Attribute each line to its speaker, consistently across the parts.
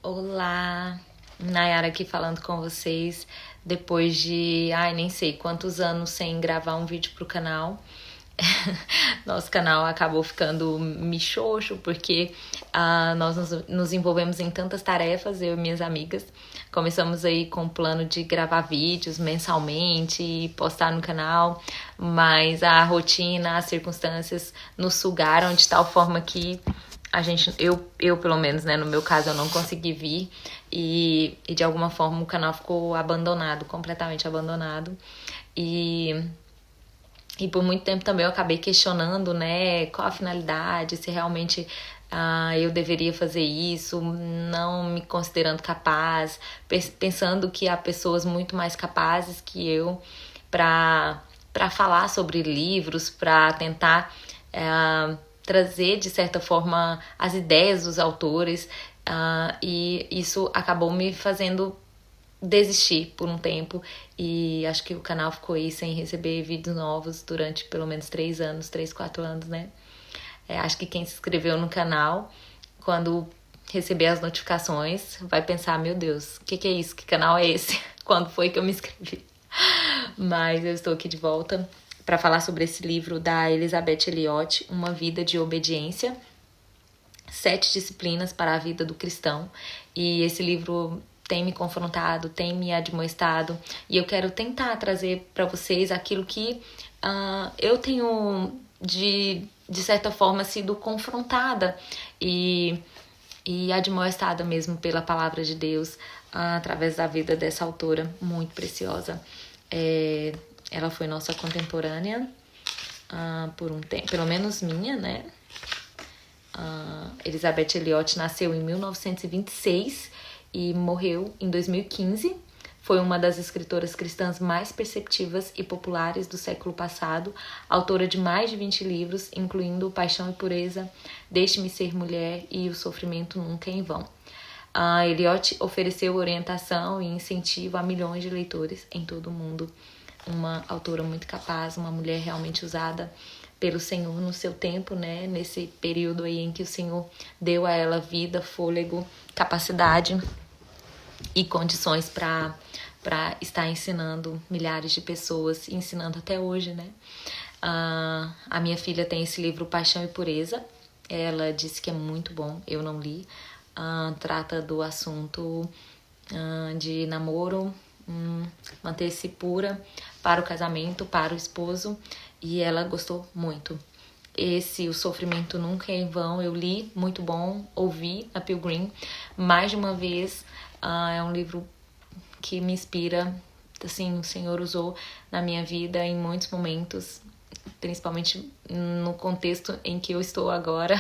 Speaker 1: Olá, Nayara aqui falando com vocês depois de, nem sei quantos anos sem gravar um vídeo pro canal. Nosso canal acabou ficando michoxo porque nós nos envolvemos em tantas tarefas, eu e minhas amigas. Começamos aí com o plano de gravar vídeos mensalmente e postar no canal, mas a rotina, as circunstâncias nos sugaram de tal forma que eu pelo menos, né, no meu caso, eu não consegui vir e de alguma forma o canal ficou abandonado, completamente abandonado. E por muito tempo também eu acabei questionando, né, qual a finalidade, se realmente eu deveria fazer isso, não me considerando capaz, pensando que há pessoas muito mais capazes que eu para falar sobre livros, para tentar trazer, de certa forma, as ideias dos autores, e isso acabou me fazendo desistir por um tempo, e acho que o canal ficou aí sem receber vídeos novos durante pelo menos 4 anos, né? Acho que quem se inscreveu no canal, quando receber as notificações, vai pensar, meu Deus, o que é isso? Que canal é esse? Quando foi que eu me inscrevi? Mas eu estou aqui de volta para falar sobre esse livro da Elizabeth Elliot, Uma Vida de Obediência, 7 disciplinas para a vida do cristão. E esse livro tem me confrontado, tem me admoestado, e eu quero tentar trazer para vocês aquilo que eu tenho de certa forma sido confrontada e admoestada mesmo pela palavra de Deus, através da vida dessa autora muito preciosa. Ela foi nossa contemporânea por um tempo, pelo menos minha, né? Elizabeth Elliot nasceu em 1926 e morreu em 2015. Foi uma das escritoras cristãs mais perceptivas e populares do século passado, autora de mais de 20 livros, incluindo Paixão e Pureza, Deixe-me Ser Mulher e O Sofrimento Nunca é em Vão. Elliot ofereceu orientação e incentivo a milhões de leitores em todo o mundo. Uma autora muito capaz, uma mulher realmente usada pelo Senhor no seu tempo, né? Nesse período aí em que o Senhor deu a ela vida, fôlego, capacidade e condições para estar ensinando milhares de pessoas, ensinando até hoje, né? A minha filha tem esse livro Paixão e Pureza. Ela disse que é muito bom, eu não li. Trata do assunto de namoro, manter-se pura para o casamento, para o esposo, e ela gostou muito. O Sofrimento Nunca é em Vão, eu li, muito bom, ouvi na Pilgrim mais de uma vez. É um livro que me inspira, assim, o Senhor usou na minha vida em muitos momentos, principalmente no contexto em que eu estou agora,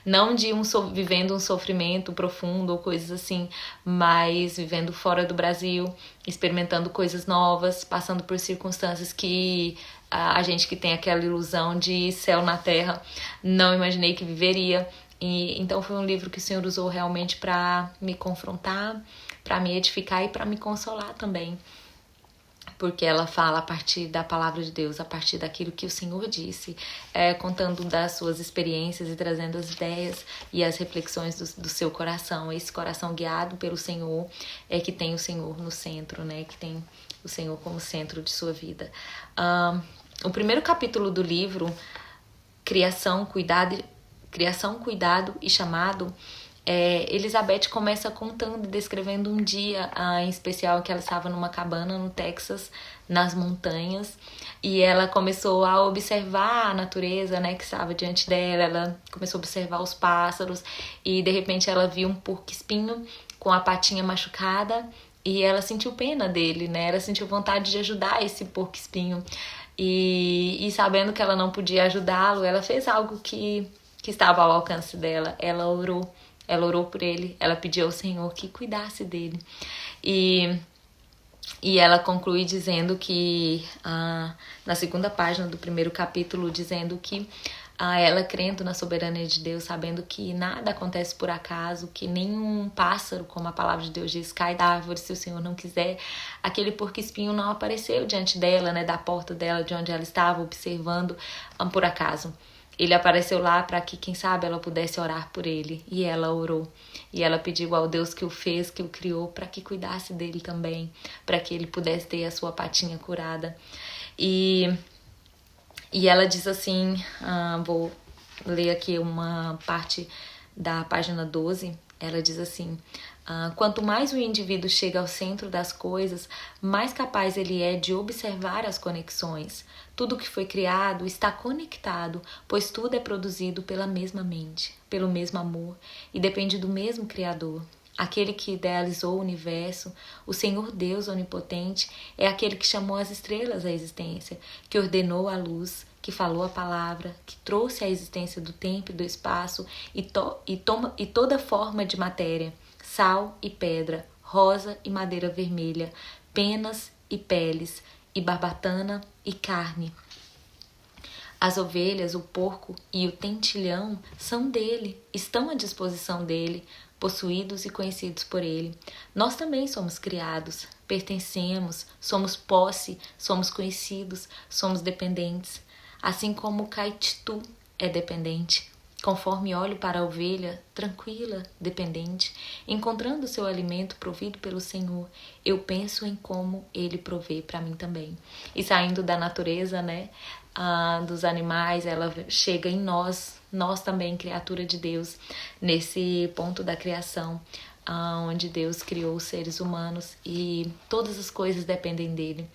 Speaker 1: não de vivendo um sofrimento profundo ou coisas assim, mas vivendo fora do Brasil, experimentando coisas novas, passando por circunstâncias que a gente que tem aquela ilusão de céu na terra, não imaginei que viveria. E então foi um livro que o Senhor usou realmente para me confrontar, para me edificar e para me consolar também, porque ela fala a partir da palavra de Deus, a partir daquilo que o Senhor disse, contando das suas experiências e trazendo as ideias e as reflexões do seu coração. Esse coração guiado pelo Senhor é que tem o Senhor no centro, né? Que tem o Senhor como centro de sua vida. O primeiro capítulo do livro, Criação, Cuidado e Chamado, Elizabeth começa contando e descrevendo um dia em especial que ela estava numa cabana no Texas, nas montanhas, e ela começou a observar a natureza, né, que estava diante dela. Ela começou a observar os pássaros e de repente ela viu um porco-espinho com a patinha machucada e ela sentiu pena dele, né? Ela sentiu vontade de ajudar esse porco-espinho e sabendo que ela não podia ajudá-lo, ela fez algo que estava ao alcance dela. Ela orou por ele, ela pediu ao Senhor que cuidasse dele. E ela conclui dizendo que, na segunda página do primeiro capítulo, dizendo que ela crendo na soberania de Deus, sabendo que nada acontece por acaso, que nenhum pássaro, como a palavra de Deus diz, cai da árvore se o Senhor não quiser. Aquele porco-espinho não apareceu diante dela, né, da porta dela, de onde ela estava observando, por acaso. ele apareceu lá para que, quem sabe, ela pudesse orar por ele. E ela orou. E ela pediu ao Deus que o fez, que o criou, para que cuidasse dele também, para que ele pudesse ter a sua patinha curada. E ela diz assim, vou ler aqui uma parte da página 12, ela diz assim: quanto mais o indivíduo chega ao centro das coisas, mais capaz ele é de observar as conexões. Tudo que foi criado está conectado, pois tudo é produzido pela mesma mente, pelo mesmo amor e depende do mesmo Criador. Aquele que idealizou o universo, o Senhor Deus Onipotente, é aquele que chamou as estrelas à existência, que ordenou a luz, que falou a palavra, que trouxe à existência do tempo e do espaço e toda forma de matéria, sal e pedra, rosa e madeira vermelha, penas e peles, e barbatana e carne. As ovelhas, o porco e o tentilhão são dele, estão à disposição dele, possuídos e conhecidos por ele. Nós também somos criados, pertencemos, somos posse, somos conhecidos, somos dependentes. Assim como o caititu é dependente, conforme olho para a ovelha, tranquila, dependente, encontrando seu alimento provido pelo Senhor, eu penso em como Ele provê para mim também. E saindo da natureza, né, dos animais, ela chega em nós também, criatura de Deus, nesse ponto da criação, onde Deus criou os seres humanos e todas as coisas dependem dele.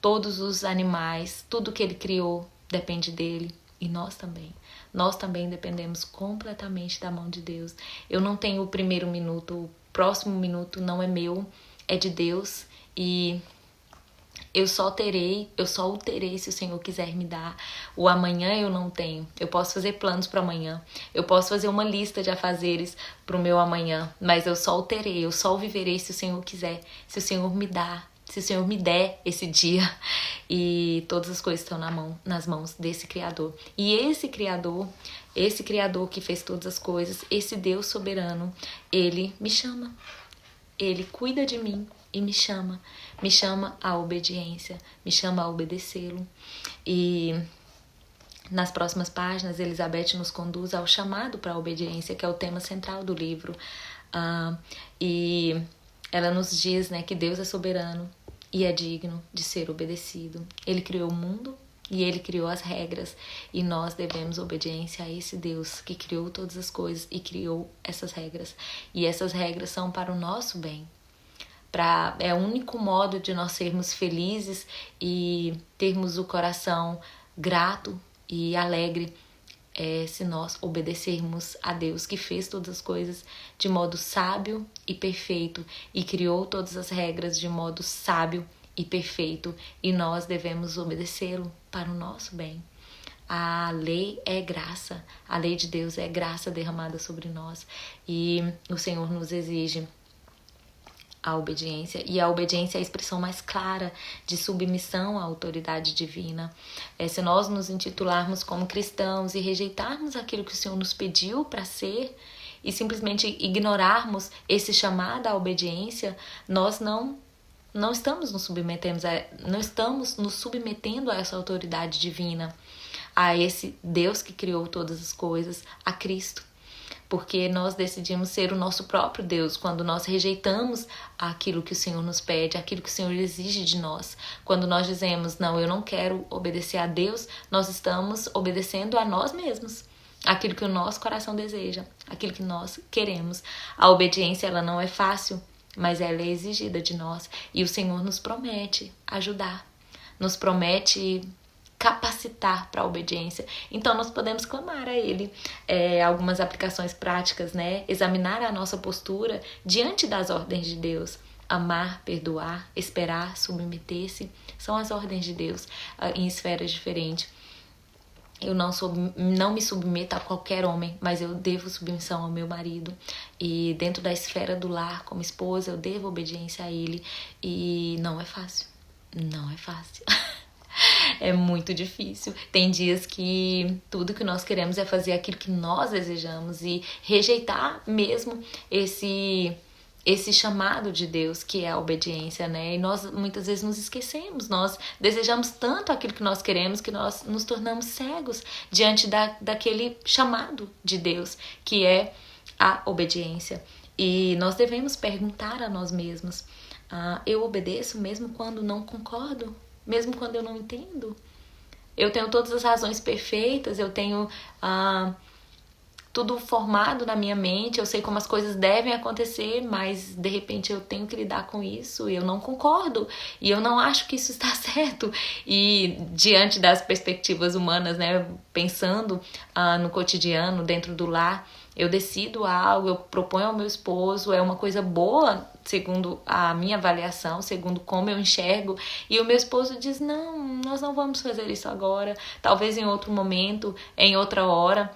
Speaker 1: Todos os animais, tudo que Ele criou depende dele. E nós também. Nós também dependemos completamente da mão de Deus. Eu não tenho o primeiro minuto, o próximo minuto não é meu, é de Deus. E eu só o terei se o Senhor quiser me dar. O amanhã eu não tenho. Eu posso fazer planos para amanhã. Eu posso fazer uma lista de afazeres para o meu amanhã. Mas eu só o terei, eu só o viverei se o Senhor quiser. Se o Senhor me dar. Se o Senhor me der esse dia. E todas as coisas estão nas mãos desse Criador. E esse Criador que fez todas as coisas, esse Deus soberano, Ele me chama. Ele cuida de mim e me chama. Me chama à obediência, me chama a obedecê-lo. E nas próximas páginas, Elizabeth nos conduz ao chamado para a obediência, que é o tema central do livro. E ela nos diz, né, que Deus é soberano e é digno de ser obedecido. Ele criou o mundo e Ele criou as regras. E nós devemos obediência a esse Deus que criou todas as coisas e criou essas regras. E essas regras são para o nosso bem. É o único modo de nós sermos felizes e termos o coração grato e alegre, se nós obedecermos a Deus que fez todas as coisas de modo sábio e perfeito e criou todas as regras de modo sábio e perfeito, e nós devemos obedecê-lo para o nosso bem. A lei é graça, a lei de Deus é graça derramada sobre nós, e o Senhor nos exige a obediência, e a obediência é a expressão mais clara de submissão à autoridade divina. Se nós nos intitularmos como cristãos e rejeitarmos aquilo que o Senhor nos pediu para ser e simplesmente ignorarmos esse chamado à obediência, nós não estamos nos submetendo a essa autoridade divina, a esse Deus que criou todas as coisas, a Cristo. Porque nós decidimos ser o nosso próprio Deus quando nós rejeitamos aquilo que o Senhor nos pede, aquilo que o Senhor exige de nós. Quando nós dizemos, não, eu não quero obedecer a Deus, nós estamos obedecendo a nós mesmos. Aquilo que o nosso coração deseja, aquilo que nós queremos. A obediência, ela não é fácil, mas ela é exigida de nós. E o Senhor nos promete ajudar, nos promete capacitar para a obediência. Então nós podemos clamar a Ele. Algumas aplicações práticas, né? Examinar a nossa postura diante das ordens de Deus. Amar, perdoar, esperar, submeter-se, são as ordens de Deus em esferas diferentes. Eu não me submeto a qualquer homem, mas eu devo submissão ao meu marido. E dentro da esfera do lar, como esposa, eu devo obediência a ele. E não é fácil. Não é fácil. É muito difícil. Tem dias que tudo que nós queremos é fazer aquilo que nós desejamos e rejeitar mesmo esse chamado de Deus, que é a obediência, né? E nós muitas vezes nos esquecemos, nós desejamos tanto aquilo que nós queremos que nós nos tornamos cegos diante daquele chamado de Deus, que é a obediência. E nós devemos perguntar a nós mesmos, eu obedeço mesmo quando não concordo? Mesmo quando eu não entendo? Eu tenho todas as razões perfeitas, eu tenho tudo formado na minha mente, eu sei como as coisas devem acontecer, mas de repente eu tenho que lidar com isso e eu não concordo, e eu não acho que isso está certo. E diante das perspectivas humanas, né, pensando no cotidiano, dentro do lar, eu decido algo, eu proponho ao meu esposo, é uma coisa boa, segundo a minha avaliação, segundo como eu enxergo, e o meu esposo diz, não, nós não vamos fazer isso agora, talvez em outro momento, em outra hora.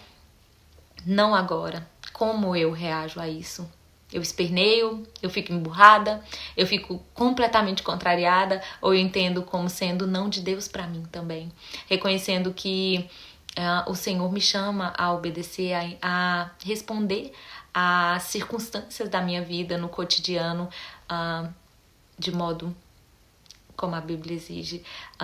Speaker 1: Não agora. Como eu reajo a isso? Eu esperneio, eu fico emburrada, eu fico completamente contrariada, ou eu entendo como sendo não de Deus para mim também. Reconhecendo que o Senhor me chama a obedecer, a responder às circunstâncias da minha vida no cotidiano, de modo como a Bíblia exige.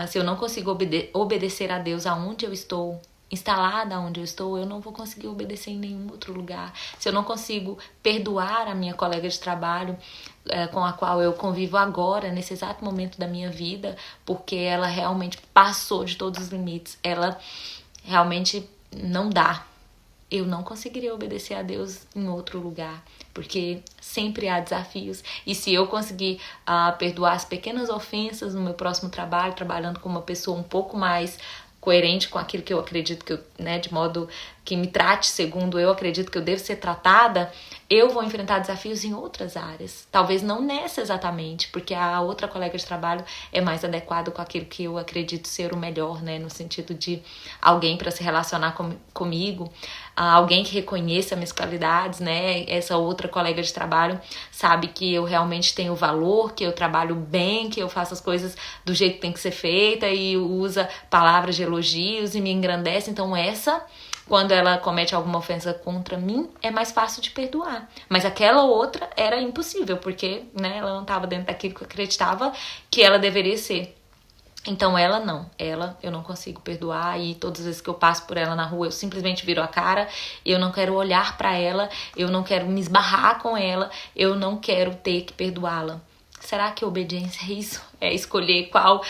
Speaker 1: Se eu não consigo obedecer a Deus aonde eu estou, instalada onde eu estou, eu não vou conseguir obedecer em nenhum outro lugar. Se eu não consigo perdoar a minha colega de trabalho com a qual eu convivo agora, nesse exato momento da minha vida, porque ela realmente passou de todos os limites, ela realmente não dá. Eu não conseguiria obedecer a Deus em outro lugar, porque sempre há desafios. E se eu conseguir perdoar as pequenas ofensas no meu próximo trabalho, trabalhando com uma pessoa um pouco mais coerente com aquilo que eu acredito que de modo que me trate segundo eu acredito que eu devo ser tratada, eu vou enfrentar desafios em outras áreas. Talvez não nessa exatamente, porque a outra colega de trabalho é mais adequada com aquilo que eu acredito ser o melhor, né? No sentido de alguém para se relacionar comigo, alguém que reconheça minhas qualidades, né? Essa outra colega de trabalho sabe que eu realmente tenho valor, que eu trabalho bem, que eu faço as coisas do jeito que tem que ser feita e usa palavras de elogios e me engrandece. Então quando ela comete alguma ofensa contra mim, é mais fácil de perdoar. Mas aquela outra era impossível, porque ela não estava dentro daquilo que eu acreditava que ela deveria ser. Então ela eu não consigo perdoar, e todas as vezes que eu passo por ela na rua eu simplesmente viro a cara, eu não quero olhar pra ela, eu não quero me esbarrar com ela, eu não quero ter que perdoá-la. Será que obediência é isso? É escolher qual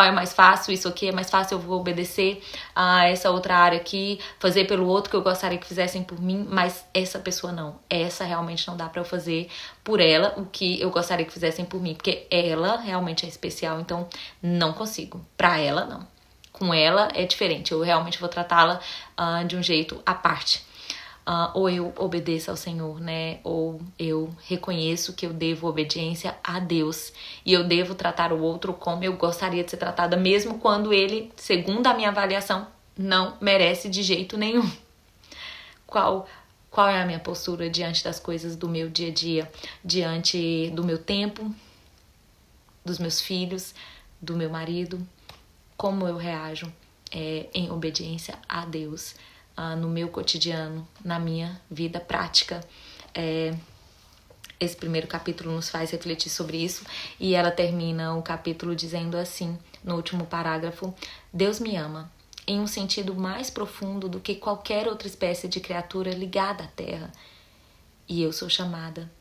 Speaker 1: é mais fácil, isso aqui é mais fácil, eu vou obedecer a essa outra área aqui, fazer pelo outro que eu gostaria que fizessem por mim, mas essa pessoa não. Essa realmente não dá pra eu fazer por ela o que eu gostaria que fizessem por mim, porque ela realmente é especial, então não consigo. Pra ela, não. Com ela é diferente, eu realmente vou tratá-la de um jeito à parte. Ou eu obedeço ao Senhor, né? Ou eu reconheço que eu devo obediência a Deus e eu devo tratar o outro como eu gostaria de ser tratada, mesmo quando ele, segundo a minha avaliação, não merece de jeito nenhum. Qual é a minha postura diante das coisas do meu dia a dia, diante do meu tempo, dos meus filhos, do meu marido? Como eu reajo em obediência a Deus? No meu cotidiano, na minha vida prática. Esse primeiro capítulo nos faz refletir sobre isso, e ela termina o capítulo dizendo assim, no último parágrafo: Deus me ama em um sentido mais profundo do que qualquer outra espécie de criatura ligada à terra, e eu sou chamada.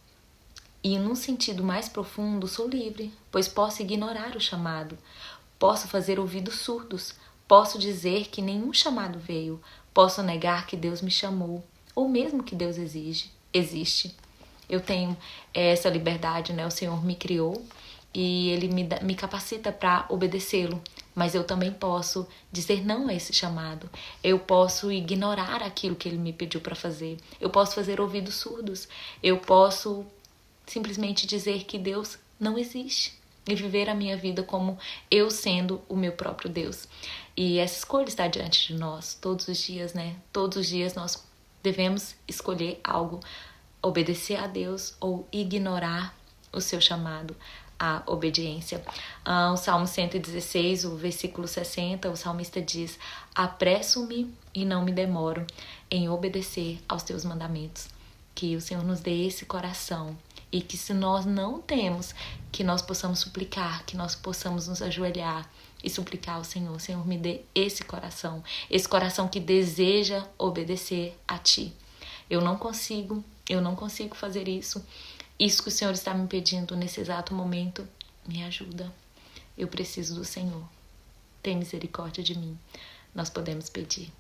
Speaker 1: E num sentido mais profundo sou livre, pois posso ignorar o chamado, posso fazer ouvidos surdos, posso dizer que nenhum chamado veio, posso negar que Deus me chamou, ou mesmo que Deus existe. Eu tenho essa liberdade, né? O Senhor me criou e Ele me capacita para obedecê-lo. Mas eu também posso dizer não a esse chamado. Eu posso ignorar aquilo que Ele me pediu para fazer. Eu posso fazer ouvidos surdos. Eu posso simplesmente dizer que Deus não existe e viver a minha vida como eu sendo o meu próprio Deus. E essa escolha está diante de nós todos os dias, né? Todos os dias nós devemos escolher algo, obedecer a Deus ou ignorar o seu chamado à obediência. O Salmo 116, o versículo 60, o salmista diz: apresso-me e não me demoro em obedecer aos teus mandamentos. Que o Senhor nos dê esse coração E que se nós não temos, que nós possamos suplicar, que nós possamos nos ajoelhar e suplicar ao Senhor. Senhor, me dê esse coração que deseja obedecer a Ti. Eu não consigo fazer isso. Isso que o Senhor está me pedindo nesse exato momento, me ajuda. Eu preciso do Senhor. Tem misericórdia de mim. Nós podemos pedir.